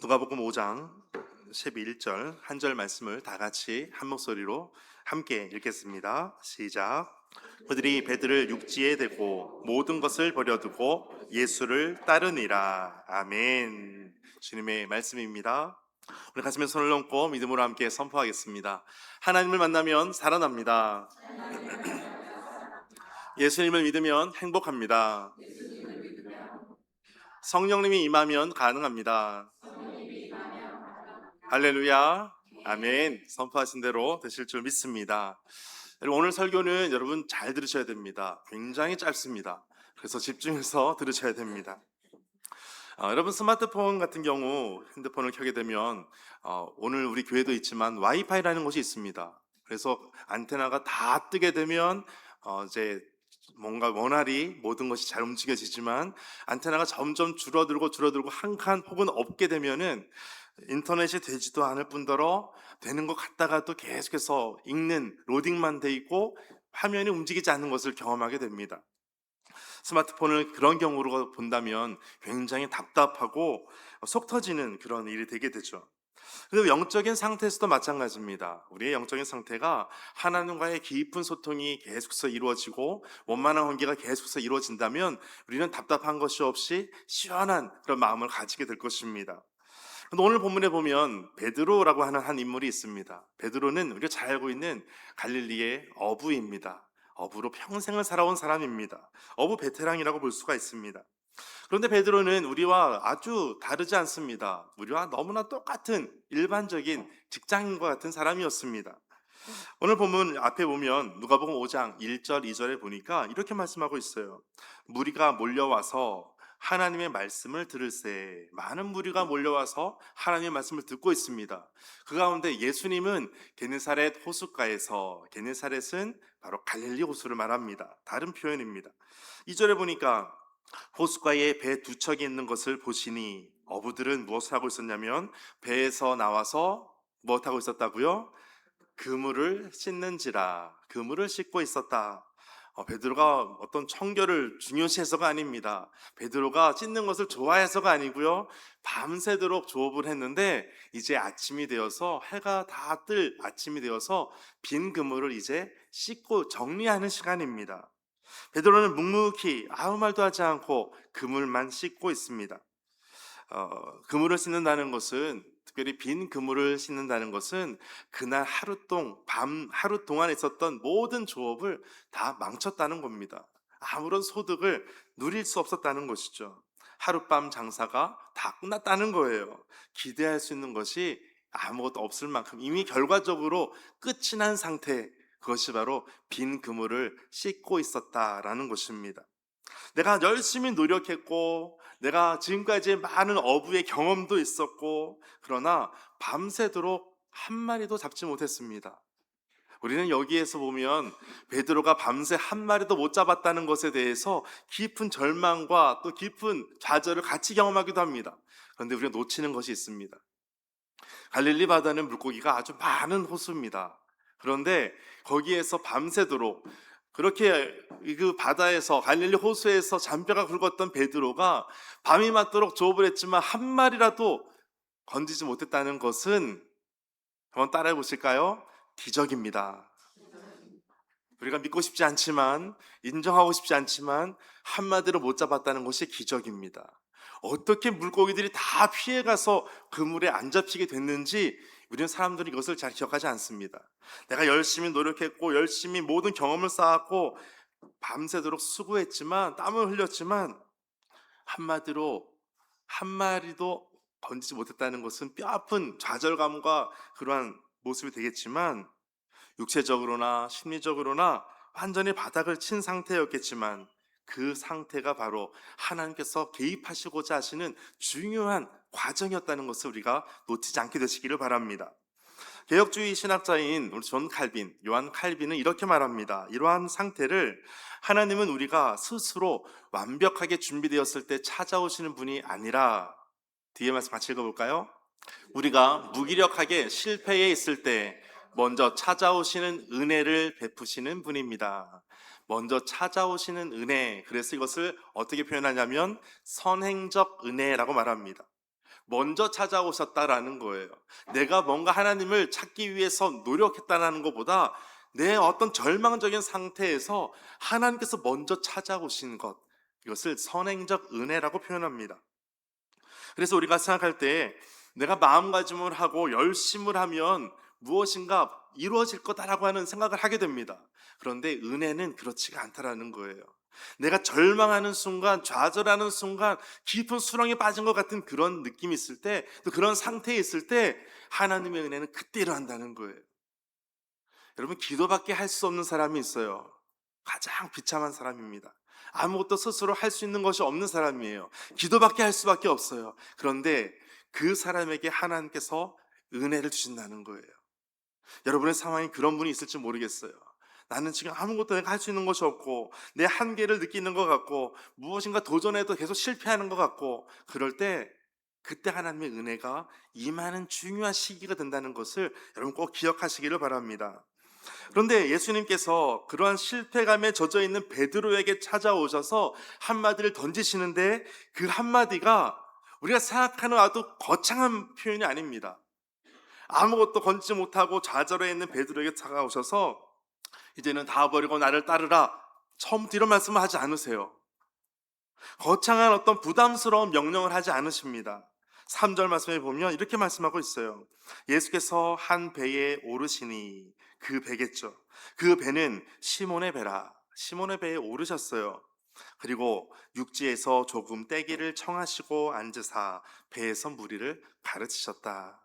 누가복음 5장 11절 한 절 말씀을 다 같이 한 목소리로 함께 읽겠습니다. 시작. 그들이 배들을 육지에 대고 모든 것을 버려두고 예수를 따르니라. 아멘. 주님의 말씀입니다. 우리 가슴에 손을 얹고 믿음으로 함께 선포하겠습니다. 하나님을 만나면 살아납니다. 예수님을 믿으면 행복합니다. 성령님이 임하면 가능합니다. 할렐루야. 아멘. 선포하신 대로 되실 줄 믿습니다. 여러분, 오늘 설교는 여러분 잘 들으셔야 됩니다. 굉장히 짧습니다. 그래서 집중해서 들으셔야 됩니다. 여러분, 스마트폰 같은 경우 핸드폰을 켜게 되면 오늘 우리 교회도 있지만 와이파이라는 곳이 있습니다. 그래서 안테나가 다 뜨게 되면 이제 뭔가 원활히 모든 것이 잘 움직여지지만 안테나가 점점 줄어들고 한 칸 혹은 없게 되면은 인터넷이 되지도 않을 뿐더러 되는 것 같다가 또 계속해서 읽는 로딩만 돼 있고 화면이 움직이지 않는 것을 경험하게 됩니다. 스마트폰을 그런 경우로 본다면 굉장히 답답하고 속 터지는 그런 일이 되게 되죠. 그리고 영적인 상태에서도 마찬가지입니다. 우리의 영적인 상태가 하나님과의 깊은 소통이 계속해서 이루어지고 원만한 관계가 계속해서 이루어진다면 우리는 답답한 것이 없이 시원한 그런 마음을 가지게 될 것입니다. 오늘 본문에 보면 베드로라고 하는 한 인물이 있습니다. 베드로는 우리가 잘 알고 있는 갈릴리의 어부입니다. 어부로 평생을 살아온 사람입니다. 어부 베테랑이라고 볼 수가 있습니다. 그런데 베드로는 우리와 아주 다르지 않습니다. 우리와 너무나 똑같은 일반적인 직장인과 같은 사람이었습니다. 오늘 본문 앞에 보면 누가복음 5장 1절 2절에 보니까 이렇게 말씀하고 있어요. 무리가 몰려와서 하나님의 말씀을 들을새. 많은 무리가 몰려와서 하나님의 말씀을 듣고 있습니다. 그 가운데 예수님은 게네사렛 호숫가에서, 게네사렛은 바로 갈릴리 호수를 말합니다. 다른 표현입니다. 2절에 보니까 호숫가에 배 두 척이 있는 것을 보시니, 어부들은 무엇을 하고 있었냐면 배에서 나와서 무엇하고 있었다고요? 그물을 씻는지라. 그물을 씻고 있었다. 베드로가 어떤 청결을 중요시해서가 아닙니다. 베드로가 씻는 것을 좋아해서가 아니고요, 밤새도록 조업을 했는데 이제 아침이 되어서, 해가 다 뜰 아침이 되어서 빈 그물을 이제 씻고 정리하는 시간입니다. 베드로는 묵묵히 아무 말도 하지 않고 그물만 씻고 있습니다. 그물을 씻는다는 것은, 특별히 빈 그물을 씻는다는 것은 그날 하루 동안 있었던 모든 조업을 다 망쳤다는 겁니다. 아무런 소득을 누릴 수 없었다는 것이죠. 하룻밤 장사가 다 끝났다는 거예요. 기대할 수 있는 것이 아무것도 없을 만큼 이미 결과적으로 끝이 난 상태, 그것이 바로 빈 그물을 씻고 있었다라는 것입니다. 내가 열심히 노력했고, 내가 지금까지 많은 어부의 경험도 있었고, 그러나 밤새도록 한 마리도 잡지 못했습니다. 우리는 여기에서 보면 베드로가 밤새 한 마리도 못 잡았다는 것에 대해서 깊은 절망과 또 깊은 좌절을 같이 경험하기도 합니다. 그런데 우리가 놓치는 것이 있습니다. 갈릴리 바다는 물고기가 아주 많은 호수입니다. 그런데 거기에서 밤새도록 그렇게 그 바다에서, 갈릴리 호수에서 잔뼈가 굵었던 베드로가 밤이 맞도록 조업을 했지만 한 마리라도 건지지 못했다는 것은, 한번 따라해 보실까요? 기적입니다. 우리가 믿고 싶지 않지만, 인정하고 싶지 않지만 한마디로 못 잡았다는 것이 기적입니다. 어떻게 물고기들이 다 피해가서 그물에 안 잡히게 됐는지 우리는 사람들이 이것을 잘 기억하지 않습니다. 내가 열심히 노력했고 열심히 모든 경험을 쌓았고 밤새도록 수고했지만, 땀을 흘렸지만 한마디로 한 마리도 건지지 못했다는 것은 뼈아픈 좌절감과 그러한 모습이 되겠지만, 육체적으로나 심리적으로나 완전히 바닥을 친 상태였겠지만 그 상태가 바로 하나님께서 개입하시고자 하시는 중요한 과정이었다는 것을 우리가 놓치지 않게 되시기를 바랍니다. 개혁주의 신학자인 우리 요한 칼빈은 이렇게 말합니다. 이러한 상태를 하나님은 우리가 스스로 완벽하게 준비되었을 때 찾아오시는 분이 아니라, 뒤에 말씀 같이 읽어볼까요? 우리가 무기력하게 실패해 있을 때 먼저 찾아오시는 은혜를 베푸시는 분입니다. 먼저 찾아오시는 은혜, 그래서 이것을 어떻게 표현하냐면 선행적 은혜라고 말합니다. 먼저 찾아오셨다라는 거예요. 내가 뭔가 하나님을 찾기 위해서 노력했다는 것보다 내 어떤 절망적인 상태에서 하나님께서 먼저 찾아오신 것, 이것을 선행적 은혜라고 표현합니다. 그래서 우리가 생각할 때 내가 마음가짐을 하고 열심을 하면 무엇인가 이루어질 거다라고 하는 생각을 하게 됩니다. 그런데 은혜는 그렇지가 않다라는 거예요. 내가 절망하는 순간, 좌절하는 순간, 깊은 수렁에 빠진 것 같은 그런 느낌이 있을 때, 또 그런 상태에 있을 때 하나님의 은혜는 그때 일어난다는 거예요. 여러분, 기도밖에 할 수 없는 사람이 있어요. 가장 비참한 사람입니다. 아무것도 스스로 할 수 있는 것이 없는 사람이에요. 기도밖에 할 수밖에 없어요. 그런데 그 사람에게 하나님께서 은혜를 주신다는 거예요. 여러분의 상황이 그런 분이 있을지 모르겠어요. 나는 지금 아무것도 내가 할 수 있는 것이 없고 내 한계를 느끼는 것 같고 무엇인가 도전해도 계속 실패하는 것 같고, 그럴 때 그때 하나님의 은혜가 임하는 중요한 시기가 된다는 것을 여러분 꼭 기억하시기를 바랍니다. 그런데 예수님께서 그러한 실패감에 젖어 있는 베드로에게 찾아오셔서 한마디를 던지시는데, 그 한마디가 우리가 생각하는 아주 거창한 표현이 아닙니다. 아무것도 건지지 못하고 좌절해 있는 베드로에게 찾아오셔서 이제는 다 버리고 나를 따르라, 처음부터 이런 말씀을 하지 않으세요. 거창한 어떤 부담스러운 명령을 하지 않으십니다. 3절 말씀에 보면 이렇게 말씀하고 있어요. 예수께서 한 배에 오르시니, 그 배겠죠. 그 배는 시몬의 배라. 시몬의 배에 오르셨어요. 그리고 육지에서 조금 떼기를 청하시고 앉으사 배에서 무리를 가르치셨다.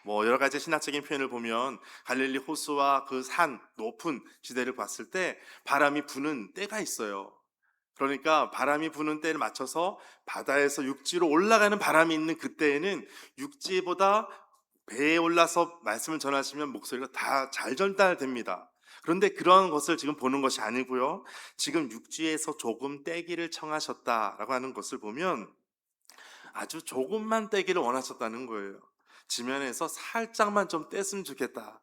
여러 가지 신학적인 표현을 보면 갈릴리 호수와 그 산 높은 지대를 봤을 때 바람이 부는 때가 있어요. 그러니까 바람이 부는 때를 맞춰서 바다에서 육지로 올라가는 바람이 있는 그때에는 육지보다 배에 올라서 말씀을 전하시면 목소리가 다 잘 전달됩니다. 그런데 그런 것을 지금 보는 것이 아니고요. 지금 육지에서 조금 떼기를 청하셨다라고 하는 것을 보면 아주 조금만 떼기를 원하셨다는 거예요. 지면에서 살짝만 좀 뗐으면 좋겠다.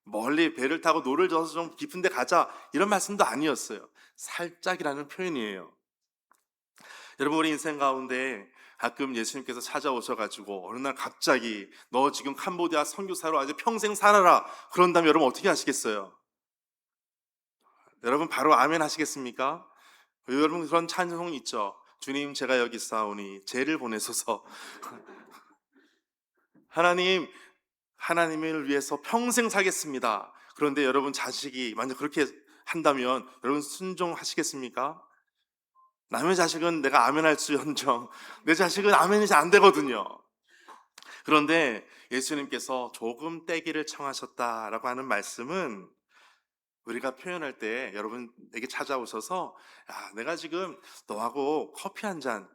멀리 배를 타고 노를 져서 좀 깊은 데 가자, 이런 말씀도 아니었어요. 살짝이라는 표현이에요. 여러분, 우리 인생 가운데 가끔 예수님께서 찾아오셔가지고 어느 날 갑자기 너 지금 캄보디아 선교사로 아주 평생 살아라, 그런다면 여러분 어떻게 하시겠어요? 여러분 바로 아멘 하시겠습니까? 여러분 그런 찬송 있죠. 주님, 제가 여기 있사오니 죄를 보내소서. 하나님, 하나님을 위해서 평생 살겠습니다. 그런데 여러분 자식이 만약 그렇게 한다면 여러분 순종하시겠습니까? 남의 자식은 내가 아멘할 수언정 내 자식은 아멘이 잘 안 되거든요. 그런데 예수님께서 조금 떼기를 청하셨다라고 하는 말씀은 우리가 표현할 때 여러분에게 찾아오셔서, 야, 내가 지금 너하고 커피 한 잔,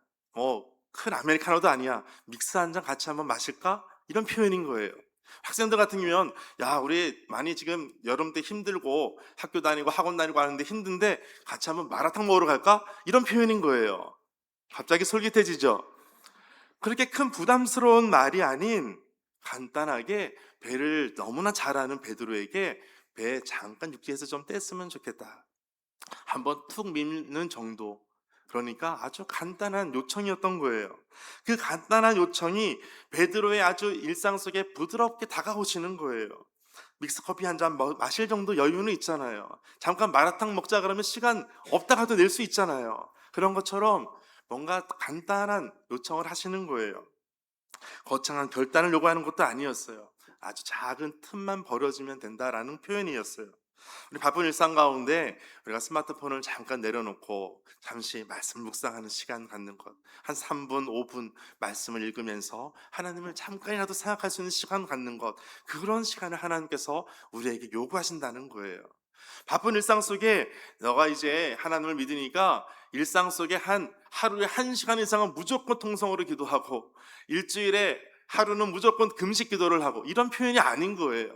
큰 아메리카노도 아니야, 믹스 한 잔 같이 한번 마실까? 이런 표현인 거예요. 학생들 같은 경우면, 야, 우리 많이 지금 여름 때 힘들고 학교 다니고 학원 다니고 하는데 힘든데 같이 한번 마라탕 먹으러 갈까? 이런 표현인 거예요. 갑자기 솔깃해지죠? 그렇게 큰 부담스러운 말이 아닌 간단하게 배를 너무나 잘 아는 베드로에게 배 잠깐 육지에서 좀 뗐으면 좋겠다, 한번 툭 밀는 정도, 그러니까 아주 간단한 요청이었던 거예요. 그 간단한 요청이 베드로의 아주 일상 속에 부드럽게 다가오시는 거예요. 믹스커피 한 잔 마실 정도 여유는 있잖아요. 잠깐 마라탕 먹자 그러면 시간 없다가도 낼 수 있잖아요. 그런 것처럼 뭔가 간단한 요청을 하시는 거예요. 거창한 결단을 요구하는 것도 아니었어요. 아주 작은 틈만 벌어지면 된다라는 표현이었어요. 우리 바쁜 일상 가운데 우리가 스마트폰을 잠깐 내려놓고 잠시 말씀 묵상하는 시간 갖는 것, 한 3분, 5분 말씀을 읽으면서 하나님을 잠깐이라도 생각할 수 있는 시간 갖는 것, 그런 시간을 하나님께서 우리에게 요구하신다는 거예요. 바쁜 일상 속에 너가 이제 하나님을 믿으니까 일상 속에 하루에 1시간 이상은 무조건 통성으로 기도하고 일주일에 하루는 무조건 금식 기도를 하고, 이런 표현이 아닌 거예요.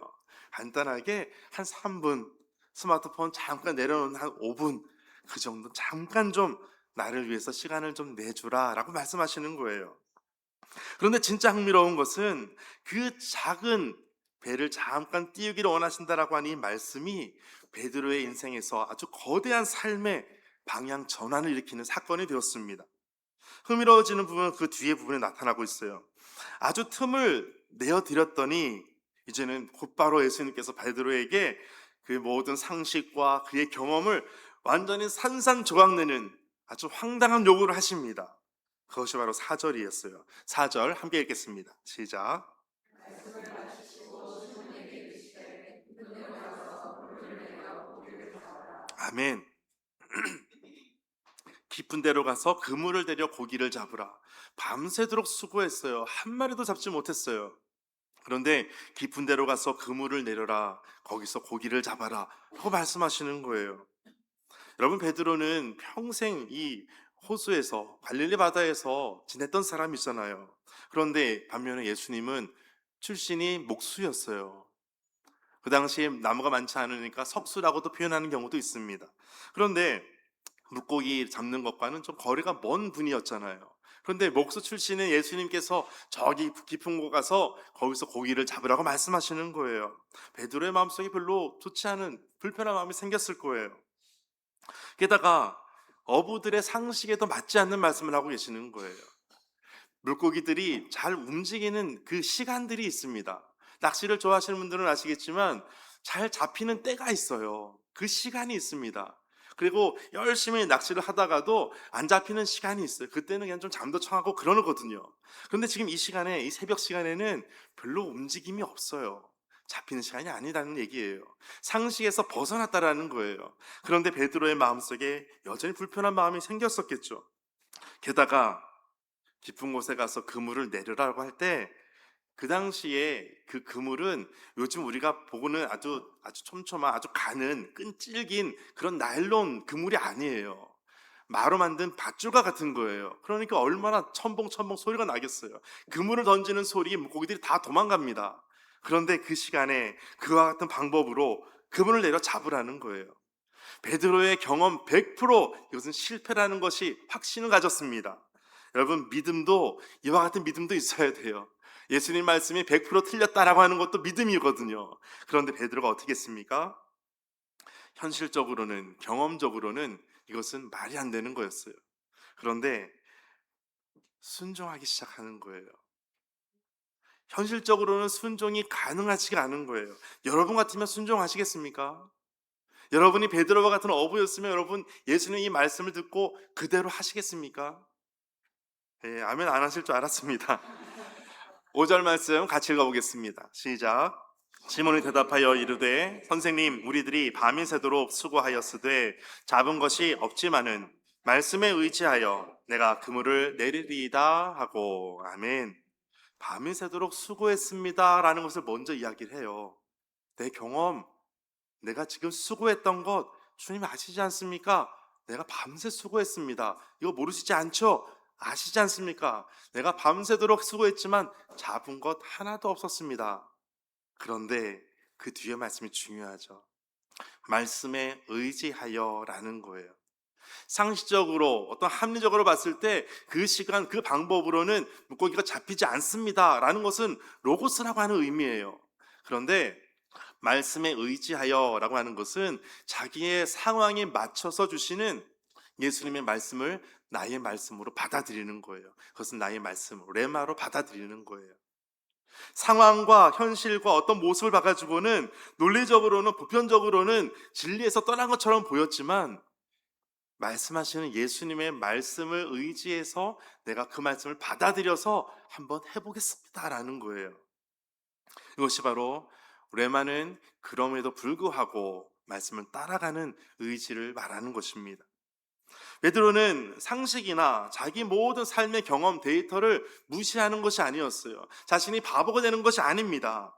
간단하게 한 3분, 스마트폰 잠깐 내려놓은 한 5분, 그 정도 잠깐 좀 나를 위해서 시간을 좀 내주라 라고 말씀하시는 거예요. 그런데 진짜 흥미로운 것은 그 작은 배를 잠깐 띄우기를 원하신다라고 하는 이 말씀이 베드로의 인생에서 아주 거대한 삶의 방향 전환을 일으키는 사건이 되었습니다. 흥미로워지는 부분은 그 뒤에 부분에 나타나고 있어요. 아주 틈을 내어드렸더니 이제는 곧바로 예수님께서 베드로에게 그 모든 상식과 그의 경험을 완전히 산산조각내는 아주 황당한 요구를 하십니다. 그것이 바로 4절이었어요. 4절 함께 읽겠습니다. 시작. 아멘. 깊은 데로 가서 그물을 대려 고기를 잡으라. 밤새도록 수고했어요. 한 마리도 잡지 못했어요. 그런데 깊은 데로 가서 그물을 내려라. 거기서 고기를 잡아라. 라고 말씀하시는 거예요. 여러분, 베드로는 평생 이 호수에서 갈릴리 바다에서 지냈던 사람이잖아요. 그런데 반면에 예수님은 출신이 목수였어요. 그 당시에 나무가 많지 않으니까 석수라고도 표현하는 경우도 있습니다. 그런데 물고기 잡는 것과는 좀 거리가 먼 분이었잖아요. 그런데 목수 출신인 예수님께서 저기 깊은 곳 가서 거기서 고기를 잡으라고 말씀하시는 거예요. 베드로의 마음속에 별로 좋지 않은 불편한 마음이 생겼을 거예요. 게다가 어부들의 상식에도 맞지 않는 말씀을 하고 계시는 거예요. 물고기들이 잘 움직이는 그 시간들이 있습니다. 낚시를 좋아하시는 분들은 아시겠지만 잘 잡히는 때가 있어요. 그 시간이 있습니다. 그리고 열심히 낚시를 하다가도 안 잡히는 시간이 있어요. 그때는 그냥 좀 잠도 청하고 그러거든요. 그런데 지금 이 시간에, 이 새벽 시간에는 별로 움직임이 없어요. 잡히는 시간이 아니라는 얘기예요. 상식에서 벗어났다라는 거예요. 그런데 베드로의 마음속에 여전히 불편한 마음이 생겼었겠죠. 게다가 깊은 곳에 가서 그물을 내려라고 할 때 그 당시에 그 그물은 요즘 우리가 보고는 아주 촘촘한 아주 가는 끈질긴 그런 나일론 그물이 아니에요. 마로 만든 밧줄과 같은 거예요. 그러니까 얼마나 첨벙첨벙 소리가 나겠어요. 그물을 던지는 소리에 물고기들이 다 도망갑니다. 그런데 그 시간에 그와 같은 방법으로 그물을 내려 잡으라는 거예요. 베드로의 경험 100% 이것은 실패라는 것이 확신을 가졌습니다. 여러분, 믿음도 이와 같은 믿음도 있어야 돼요. 예수님 말씀이 100% 틀렸다라고 하는 것도 믿음이거든요. 그런데 베드로가 어떻게 했습니까? 현실적으로는, 경험적으로는 이것은 말이 안 되는 거였어요. 그런데 순종하기 시작하는 거예요. 현실적으로는 순종이 가능하지가 않은 거예요. 여러분 같으면 순종하시겠습니까? 여러분이 베드로와 같은 어부였으면 여러분 예수님 이 말씀을 듣고 그대로 하시겠습니까? 예, 아멘 안 하실 줄 알았습니다. 5절 말씀 같이 읽어보겠습니다. 시작. 시몬이 대답하여 이르되 선생님, 우리들이 밤이 새도록 수고하였으되 잡은 것이 없지만은 말씀에 의지하여 내가 그물을 내리리이다 하고. 아멘. 밤이 새도록 수고했습니다 라는 것을 먼저 이야기를 해요. 내 경험, 내가 지금 수고했던 것 주님 아시지 않습니까? 내가 밤새 수고했습니다. 이거 모르시지 않죠? 아시지 않습니까? 내가 밤새도록 수고했지만 잡은 것 하나도 없었습니다. 그런데 그 뒤에 말씀이 중요하죠. 말씀에 의지하여 라는 거예요. 상식적으로 어떤 합리적으로 봤을 때 그 시간 그 방법으로는 물고기가 잡히지 않습니다 라는 것은 로고스라고 하는 의미예요. 그런데 말씀에 의지하여 라고 하는 것은 자기의 상황에 맞춰서 주시는 예수님의 말씀을 나의 말씀으로 받아들이는 거예요. 그것은 나의 말씀, 레마로 받아들이는 거예요. 상황과 현실과 어떤 모습을 봐가지고는 논리적으로는 보편적으로는 진리에서 떠난 것처럼 보였지만 말씀하시는 예수님의 말씀을 의지해서 내가 그 말씀을 받아들여서 한번 해보겠습니다 라는 거예요. 이것이 바로 레마는 그럼에도 불구하고 말씀을 따라가는 의지를 말하는 것입니다. 베드로는 상식이나 자기 모든 삶의 경험 데이터를 무시하는 것이 아니었어요. 자신이 바보가 되는 것이 아닙니다.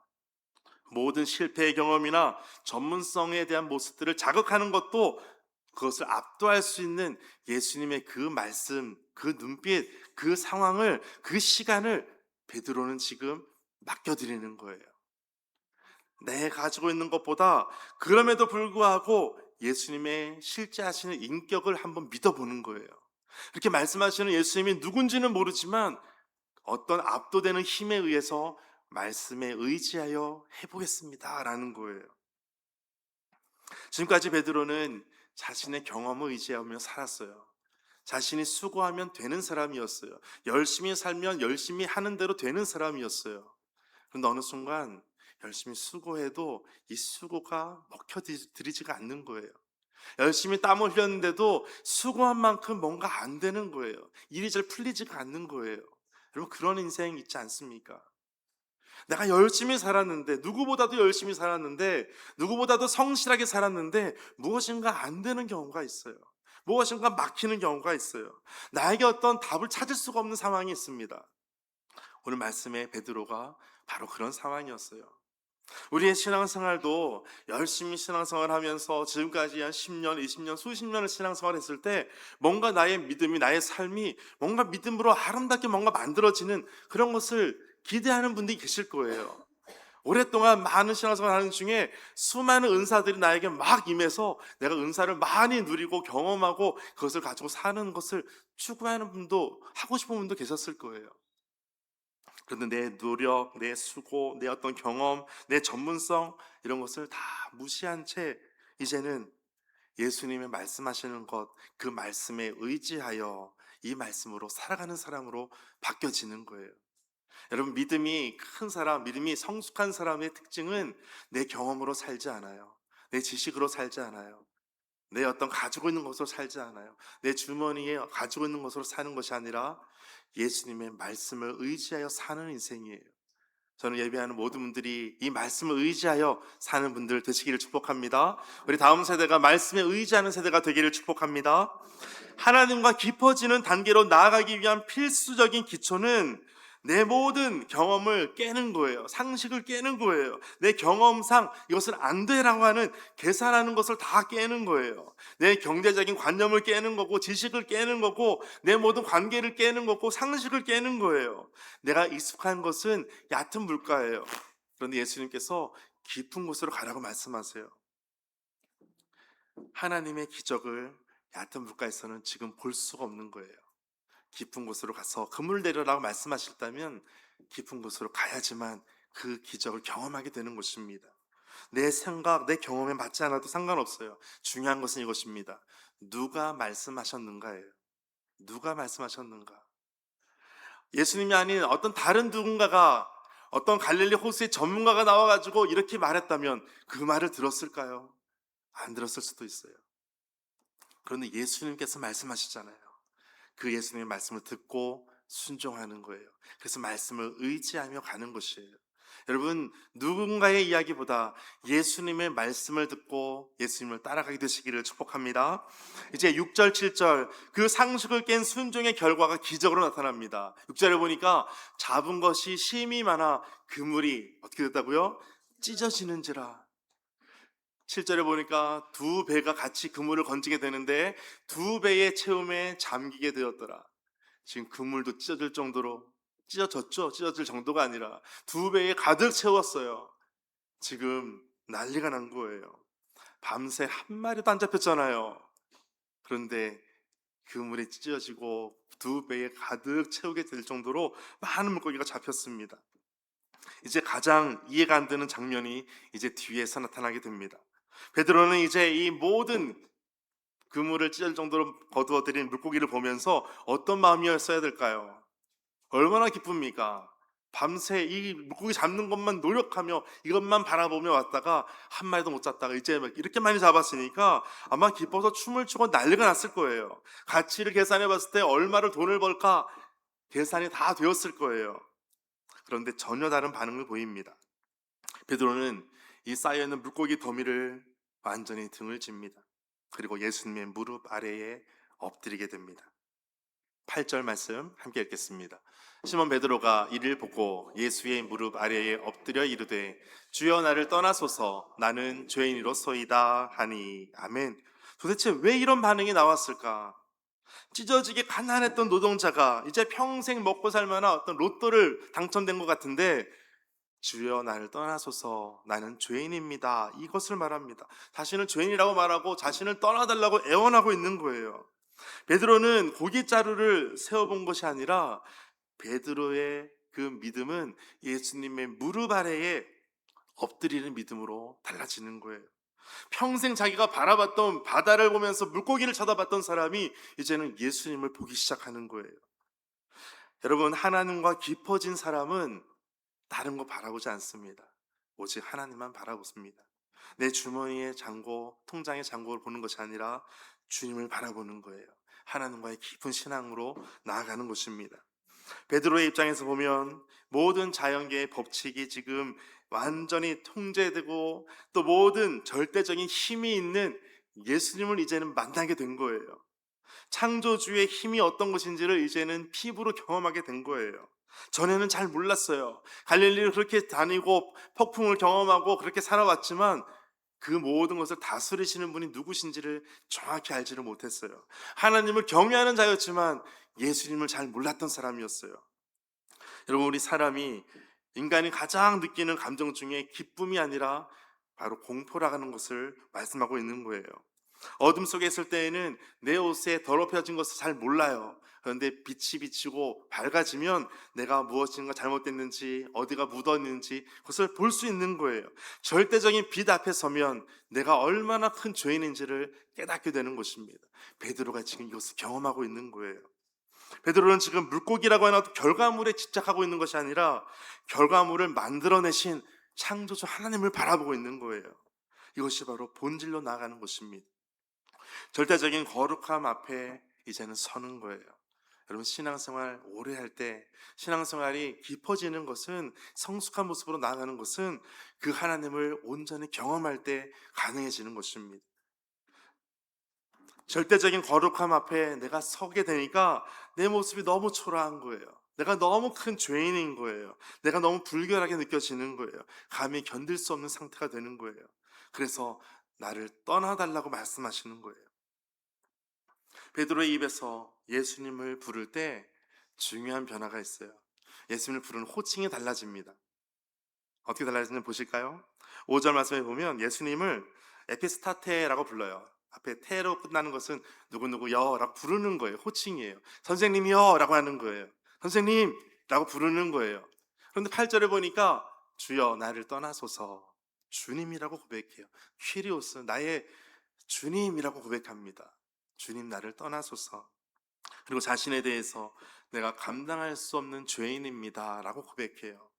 모든 실패의 경험이나 전문성에 대한 모습들을 자극하는 것도 그것을 압도할 수 있는 예수님의 그 말씀, 그 눈빛, 그 상황을, 그 시간을 베드로는 지금 맡겨드리는 거예요. 내 가지고 있는 것보다 그럼에도 불구하고 예수님의 실제 하시는 인격을 한번 믿어보는 거예요. 이렇게 말씀하시는 예수님이 누군지는 모르지만 어떤 압도되는 힘에 의해서 말씀에 의지하여 해보겠습니다 라는 거예요. 지금까지 베드로는 자신의 경험을 의지하며 살았어요. 자신이 수고하면 되는 사람이었어요. 열심히 살면 열심히 하는 대로 되는 사람이었어요. 그런데 어느 순간 열심히 수고해도 이 수고가 먹혀들이지가 않는 거예요. 열심히 땀을 흘렸는데도 수고한 만큼 뭔가 안 되는 거예요. 일이 잘 풀리지가 않는 거예요. 여러분, 그런 인생 있지 않습니까? 내가 열심히 살았는데, 누구보다도 열심히 살았는데, 누구보다도 성실하게 살았는데 무엇인가 안 되는 경우가 있어요. 무엇인가 막히는 경우가 있어요. 나에게 어떤 답을 찾을 수가 없는 상황이 있습니다. 오늘 말씀에 베드로가 바로 그런 상황이었어요. 우리의 신앙생활도 열심히 신앙생활 하면서 지금까지 한 10년, 20년, 수십 년을 신앙생활 했을 때 뭔가 나의 믿음이, 나의 삶이 뭔가 믿음으로 아름답게 뭔가 만들어지는 그런 것을 기대하는 분들이 계실 거예요. 오랫동안 많은 신앙생활 하는 중에 수많은 은사들이 나에게 막 임해서 내가 은사를 많이 누리고 경험하고 그것을 가지고 사는 것을 추구하는 분도, 하고 싶은 분도 계셨을 거예요. 그런데 내 노력, 내 수고, 내 어떤 경험, 내 전문성 이런 것을 다 무시한 채 이제는 예수님의 말씀하시는 것, 그 말씀에 의지하여 이 말씀으로 살아가는 사람으로 바뀌어지는 거예요. 여러분, 믿음이 큰 사람, 믿음이 성숙한 사람의 특징은 내 경험으로 살지 않아요. 내 지식으로 살지 않아요. 내 어떤 가지고 있는 것으로 살지 않아요. 내 주머니에 가지고 있는 것으로 사는 것이 아니라 예수님의 말씀을 의지하여 사는 인생이에요. 저는 예배하는 모든 분들이 이 말씀을 의지하여 사는 분들 되시기를 축복합니다. 우리 다음 세대가 말씀에 의지하는 세대가 되기를 축복합니다. 하나님과 깊어지는 단계로 나아가기 위한 필수적인 기초는 내 모든 경험을 깨는 거예요. 상식을 깨는 거예요. 내 경험상 이것은 안 되라고 하는, 계산하는 것을 다 깨는 거예요. 내 경제적인 관념을 깨는 거고, 지식을 깨는 거고, 내 모든 관계를 깨는 거고, 상식을 깨는 거예요. 내가 익숙한 것은 얕은 물가예요. 그런데 예수님께서 깊은 곳으로 가라고 말씀하세요. 하나님의 기적을 얕은 물가에서는 지금 볼 수가 없는 거예요. 깊은 곳으로 가서 그물 내려라고 말씀하셨다면 깊은 곳으로 가야지만 그 기적을 경험하게 되는 것입니다. 내 생각, 내 경험에 맞지 않아도 상관없어요. 중요한 것은 이것입니다. 누가 말씀하셨는가예요. 누가 말씀하셨는가. 예수님이 아닌 어떤 다른 누군가가, 어떤 갈릴리 호수의 전문가가 나와가지고 이렇게 말했다면 그 말을 들었을까요? 안 들었을 수도 있어요. 그런데 예수님께서 말씀하시잖아요. 그 예수님의 말씀을 듣고 순종하는 거예요. 그래서 말씀을 의지하며 가는 것이에요. 여러분, 누군가의 이야기보다 예수님의 말씀을 듣고 예수님을 따라가게 되시기를 축복합니다. 이제 6절, 7절, 그 상식을 깬 순종의 결과가 기적으로 나타납니다. 6절에 보니까 잡은 것이 심이 많아 그물이 어떻게 됐다고요? 찢어지는지라. 7절에 보니까 두 배가 같이 그물을 건지게 되는데 두 배의 채움에 잠기게 되었더라. 지금 그물도 찢어질 정도로, 찢어졌죠? 찢어질 정도가 아니라 두 배에 가득 채웠어요. 지금 난리가 난 거예요. 밤새 한 마리도 안 잡혔잖아요. 그런데 그물이 찢어지고 두 배에 가득 채우게 될 정도로 많은 물고기가 잡혔습니다. 이제 가장 이해가 안 되는 장면이 이제 뒤에서 나타나게 됩니다. 베드로는 이제 이 모든 그물을 찢을 정도로 거두어들인 물고기를 보면서 어떤 마음이었어야 될까요? 얼마나 기쁩니까? 밤새 이 물고기 잡는 것만 노력하며 이것만 바라보며 왔다가 한 마리도 못 잡다가 이제 막 이렇게 많이 잡았으니까 아마 기뻐서 춤을 추고 난리가 났을 거예요. 가치를 계산해 봤을 때 얼마를 돈을 벌까 계산이 다 되었을 거예요. 그런데 전혀 다른 반응을 보입니다. 베드로는 이 쌓여있는 물고기 더미를 완전히 등을 집니다. 그리고 예수님의 무릎 아래에 엎드리게 됩니다. 8절 말씀 함께 읽겠습니다. 시몬 베드로가 이를 보고 예수의 무릎 아래에 엎드려 이르되 주여 나를 떠나소서 나는 죄인이로소이다 하니. 아멘. 도대체 왜 이런 반응이 나왔을까? 찢어지게 가난했던 노동자가 이제 평생 먹고 살 만한 어떤 로또를 당첨된 것 같은데 주여 나를 떠나소서 나는 죄인입니다, 이것을 말합니다. 자신을 죄인이라고 말하고 자신을 떠나달라고 애원하고 있는 거예요. 베드로는 고깃자루를 세워본 것이 아니라 베드로의 그 믿음은 예수님의 무릎 아래에 엎드리는 믿음으로 달라지는 거예요. 평생 자기가 바라봤던 바다를 보면서 물고기를 쳐다봤던 사람이 이제는 예수님을 보기 시작하는 거예요. 여러분, 하나님과 깊어진 사람은 다른 거 바라보지 않습니다. 오직 하나님만 바라보습니다. 내 주머니의 잔고, 통장의 잔고를 보는 것이 아니라 주님을 바라보는 거예요. 하나님과의 깊은 신앙으로 나아가는 것입니다. 베드로의 입장에서 보면 모든 자연계의 법칙이 지금 완전히 통제되고 또 모든 절대적인 힘이 있는 예수님을 이제는 만나게 된 거예요. 창조주의 힘이 어떤 것인지를 이제는 피부로 경험하게 된 거예요. 전에는 잘 몰랐어요. 갈릴리를 그렇게 다니고 폭풍을 경험하고 그렇게 살아왔지만 그 모든 것을 다스리시는 분이 누구신지를 정확히 알지를 못했어요. 하나님을 경외하는 자였지만 예수님을 잘 몰랐던 사람이었어요. 여러분, 우리 사람이 인간이 가장 느끼는 감정 중에 기쁨이 아니라 바로 공포라는 것을 말씀하고 있는 거예요. 어둠 속에 있을 때에는 내 옷에 더럽혀진 것을 잘 몰라요. 그런데 빛이 비치고 밝아지면 내가 무엇인가 잘못됐는지 어디가 묻었는지 그것을 볼 수 있는 거예요. 절대적인 빛 앞에 서면 내가 얼마나 큰 죄인인지를 깨닫게 되는 것입니다. 베드로가 지금 이것을 경험하고 있는 거예요. 베드로는 지금 물고기라고 하는 결과물에 집착하고 있는 것이 아니라 결과물을 만들어내신 창조주 하나님을 바라보고 있는 거예요. 이것이 바로 본질로 나아가는 것입니다. 절대적인 거룩함 앞에 이제는 서는 거예요. 여러분, 신앙생활 오래 할 때 신앙생활이 깊어지는 것은, 성숙한 모습으로 나아가는 것은 그 하나님을 온전히 경험할 때 가능해지는 것입니다. 절대적인 거룩함 앞에 내가 서게 되니까 내 모습이 너무 초라한 거예요. 내가 너무 큰 죄인인 거예요. 내가 너무 불결하게 느껴지는 거예요. 감히 견딜 수 없는 상태가 되는 거예요. 그래서 나를 떠나달라고 말씀하시는 거예요. 베드로의 입에서 예수님을 부를 때 중요한 변화가 있어요. 예수님을 부르는 호칭이 달라집니다. 어떻게 달라지는지 보실까요? 5절 말씀에 보면 예수님을 에피스타테라고 불러요. 앞에 테로 끝나는 것은 누구누구여라고 부르는 거예요. 호칭이에요. 선생님이여라고 하는 거예요. 선생님이라고 부르는 거예요. 그런데 8절에 보니까 주여 나를 떠나소서, 주님이라고 고백해요. 퀴리오스, 나의 주님이라고 고백합니다. 주님, 나를 떠나소서. 그리고 자신에 대해서 내가 감당할 수 없는 죄인입니다 라고 고백해요.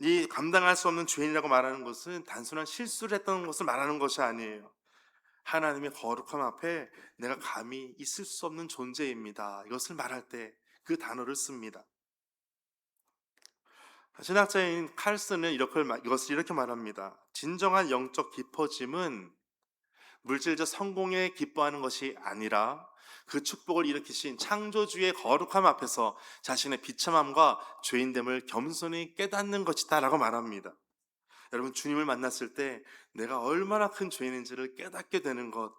이 감당할 수 없는 죄인이라고 말하는 것은 단순한 실수를 했던 것을 말하는 것이 아니에요. 하나님의 거룩함 앞에 내가 감히 있을 수 없는 존재입니다, 이것을 말할 때 그 단어를 씁니다. 신학자인 칼슨은 이것을 이렇게 말합니다. 진정한 영적 깊어짐은 물질적 성공에 기뻐하는 것이 아니라 그 축복을 일으키신 창조주의 거룩함 앞에서 자신의 비참함과 죄인됨을 겸손히 깨닫는 것이다 라고 말합니다. 여러분, 주님을 만났을 때 내가 얼마나 큰 죄인인지를 깨닫게 되는 것,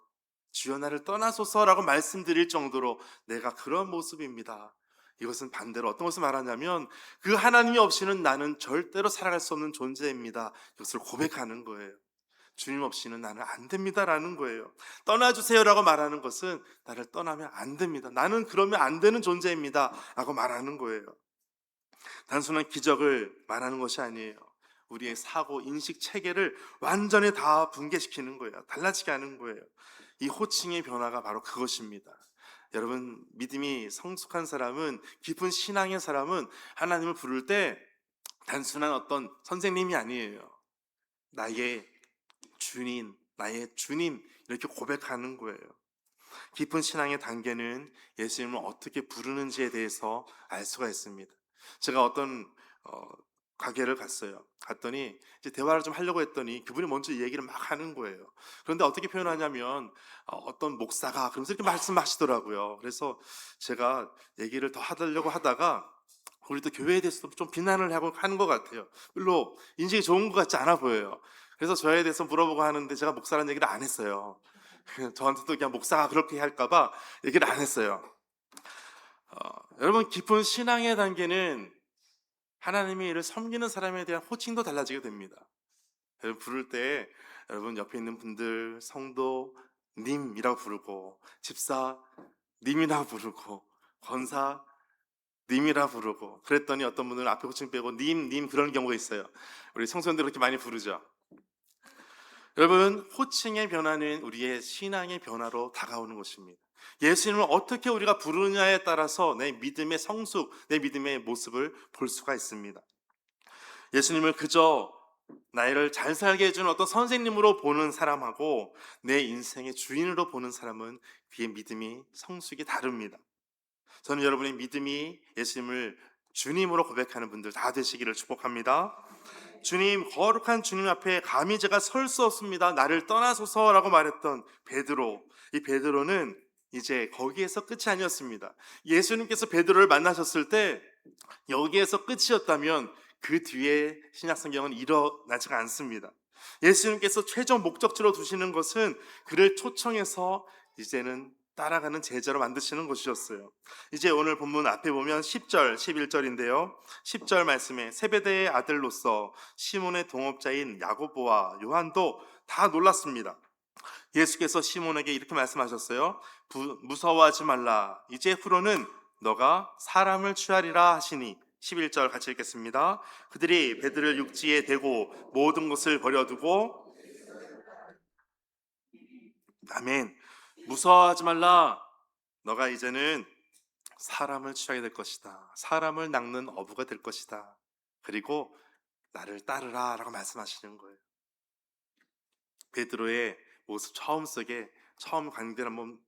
주여 나를 떠나소서라고 말씀드릴 정도로 내가 그런 모습입니다. 이것은 반대로 어떤 것을 말하냐면 그 하나님이 없이는 나는 절대로 살아갈 수 없는 존재입니다, 이것을 고백하는 거예요. 주님 없이는 나는 안 됩니다라는 거예요. 떠나주세요라고 말하는 것은 나를 떠나면 안 됩니다, 나는 그러면 안 되는 존재입니다 라고 말하는 거예요. 단순한 기적을 말하는 것이 아니에요. 우리의 사고, 인식, 체계를 완전히 다 붕괴시키는 거예요. 달라지게 하는 거예요. 이 호칭의 변화가 바로 그것입니다. 여러분, 믿음이 성숙한 사람은, 깊은 신앙의 사람은 하나님을 부를 때 단순한 어떤 선생님이 아니에요. 나의 주님, 나의 주님, 이렇게 고백하는 거예요. 깊은 신앙의 단계는 예수님을 어떻게 부르는지에 대해서 알 수가 있습니다. 제가 어떤 가게를 갔더니 이제 대화를 좀 하려고 했더니 그분이 먼저 얘기를 막 하는 거예요. 그런데 어떻게 표현하냐면 어떤 목사가 그러면서 이렇게 말씀하시더라고요. 그래서 제가 얘기를 더 하려고 하다가 우리도 교회에 대해서도 좀 비난을 하고 하는 것 같아요. 별로 인식이 좋은 것 같지 않아 보여요. 그래서 저에 대해서 물어보고 하는데 제가 목사라는 얘기를 안 했어요. 저한테도 그냥 목사가 그렇게 할까봐 얘기를 안 했어요. 여러분, 깊은 신앙의 단계는 하나님의 일을 섬기는 사람에 대한 호칭도 달라지게 됩니다. 여러분, 부를 때 여러분 옆에 있는 분들 성도님이라고 부르고, 집사님이라고 부르고, 권사님이라 부르고, 그랬더니 어떤 분들은 앞에 호칭 빼고 님 그런 경우가 있어요. 우리 청소년들 그렇게 많이 부르죠. 여러분, 호칭의 변화는 우리의 신앙의 변화로 다가오는 것입니다. 예수님을 어떻게 우리가 부르느냐에 따라서 내 믿음의 성숙, 내 믿음의 모습을 볼 수가 있습니다. 예수님을 그저 나를 잘 살게 해주는 어떤 선생님으로 보는 사람하고 내 인생의 주인으로 보는 사람은 그의 믿음이 성숙이 다릅니다. 저는 여러분의 믿음이 예수님을 주님으로 고백하는 분들 다 되시기를 축복합니다. 주님, 거룩한 주님 앞에 감히 제가 설 수 없습니다. 나를 떠나소서라고 말했던 베드로. 이 베드로는 이제 거기에서 끝이 아니었습니다. 예수님께서 베드로를 만나셨을 때 여기에서 끝이었다면 그 뒤에 신약성경은 일어나지가 않습니다. 예수님께서 최종 목적지로 두시는 것은 그를 초청해서 이제는 따라가는 제자로 만드시는 것이었어요. 이제 오늘 본문 앞에 보면 10절, 11절인데요. 10절 말씀에 세베대의 아들로서 시몬의 동업자인 야고보와 요한도 다 놀랐습니다. 예수께서 시몬에게 이렇게 말씀하셨어요. 무서워하지 말라. 이제 후로는 너가 사람을 취하리라 하시니 11절 같이 읽겠습니다. 그들이 베드로를 육지에 대고 모든 것을 버려두고 아멘. 무서워하지 말라. 너가 이제는 사람을 취하게 될 것이다. 사람을 낚는 어부가 될 것이다. 그리고 나를 따르라 라고 말씀하시는 거예요. 베드로의 모습 처음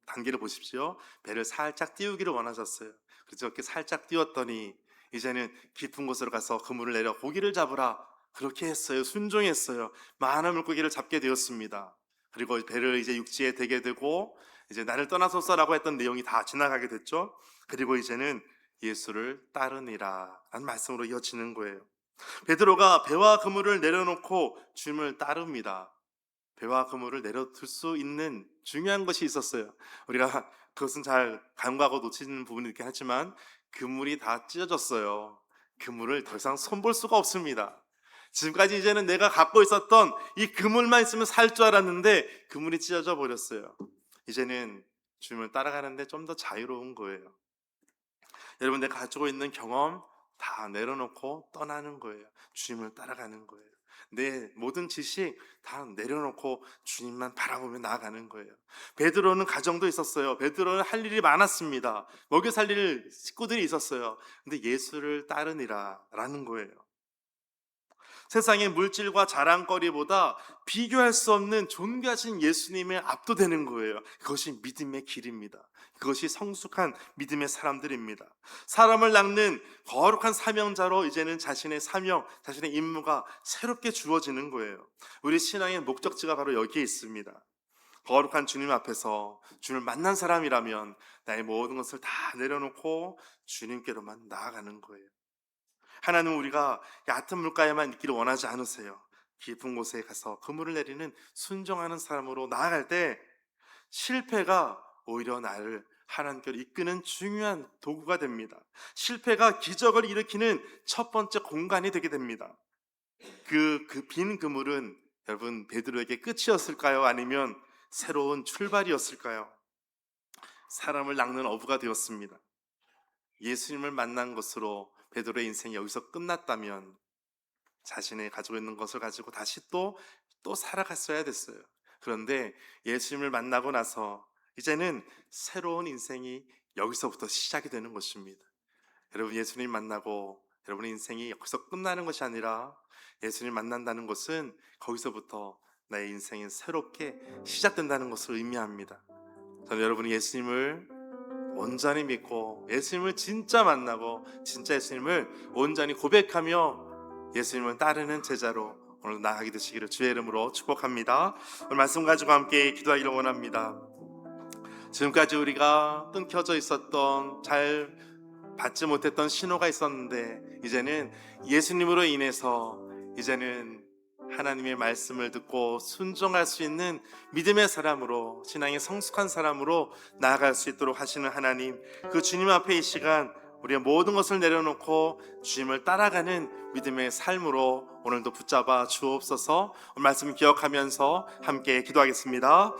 단계를 보십시오. 배를 살짝 띄우기를 원하셨어요. 그래서 이렇게 살짝 띄웠더니 이제는 깊은 곳으로 가서 그물을 내려 고기를 잡으라. 그렇게 했어요. 순종했어요. 많은 물고기를 잡게 되었습니다. 그리고 배를 이제 육지에 대게 되고 이제 나를 떠나소서라고 했던 내용이 다 지나가게 됐죠. 그리고 이제는 예수를 따르니라 라는 말씀으로 이어지는 거예요. 베드로가 배와 그물을 내려놓고 주님을 따릅니다. 배와 그물을 내려둘 수 있는 중요한 것이 있었어요. 우리가 그것은 잘 간과하고 놓치는 부분이 있긴 하지만 그물이 다 찢어졌어요. 그물을 더 이상 손볼 수가 없습니다. 지금까지 이제는 내가 갖고 있었던 이 그물만 있으면 살 줄 알았는데 그물이 찢어져 버렸어요. 이제는 주님을 따라가는데 좀 더 자유로운 거예요. 여러분, 내가 가지고 있는 경험 다 내려놓고 떠나는 거예요. 주님을 따라가는 거예요. 내 모든 지식 다 내려놓고 주님만 바라보며 나아가는 거예요. 베드로는 가정도 있었어요. 베드로는 할 일이 많았습니다. 먹여 살릴 식구들이 있었어요. 근데 예수를 따르니라 라는 거예요. 세상의 물질과 자랑거리보다 비교할 수 없는 존귀하신 예수님에 압도되는 거예요. 그것이 믿음의 길입니다. 그것이 성숙한 믿음의 사람들입니다. 사람을 낚는 거룩한 사명자로 이제는 자신의 사명, 자신의 임무가 새롭게 주어지는 거예요. 우리 신앙의 목적지가 바로 여기에 있습니다. 거룩한 주님 앞에서 주님을 만난 사람이라면 나의 모든 것을 다 내려놓고 주님께로만 나아가는 거예요. 하나님은 우리가 얕은 물가에만 있기를 원하지 않으세요. 깊은 곳에 가서 그물을 내리는 순종하는 사람으로 나아갈 때 실패가 오히려 나를 하나님께로 이끄는 중요한 도구가 됩니다. 실패가 기적을 일으키는 첫 번째 공간이 되게 됩니다. 그 빈 그물은 여러분 베드로에게 끝이었을까요? 아니면 새로운 출발이었을까요? 사람을 낚는 어부가 되었습니다. 예수님을 만난 것으로 베드로의 인생이 여기서 끝났다면 자신의 가지고 있는 것을 가지고 다시 또 살아갔어야 됐어요. 그런데 예수님을 만나고 나서 이제는 새로운 인생이 여기서부터 시작이 되는 것입니다. 여러분, 예수님 만나고 여러분의 인생이 여기서 끝나는 것이 아니라 예수님 만난다는 것은 거기서부터 나의 인생이 새롭게 시작된다는 것을 의미합니다. 저는 여러분이 예수님을 온전히 믿고 예수님을 진짜 만나고 진짜 예수님을 온전히 고백하며 예수님을 따르는 제자로 오늘 나아가게 되시기를 주의 이름으로 축복합니다. 오늘 말씀 가지고 함께 기도하기를 원합니다. 지금까지 우리가 끊겨져 있었던 잘 받지 못했던 신호가 있었는데 이제는 예수님으로 인해서 이제는 하나님의 말씀을 듣고 순종할 수 있는 믿음의 사람으로, 신앙의 성숙한 사람으로 나아갈 수 있도록 하시는 하나님, 그 주님 앞에 이 시간 우리의 모든 것을 내려놓고 주님을 따라가는 믿음의 삶으로 오늘도 붙잡아 주옵소서. 오늘 말씀 기억하면서 함께 기도하겠습니다.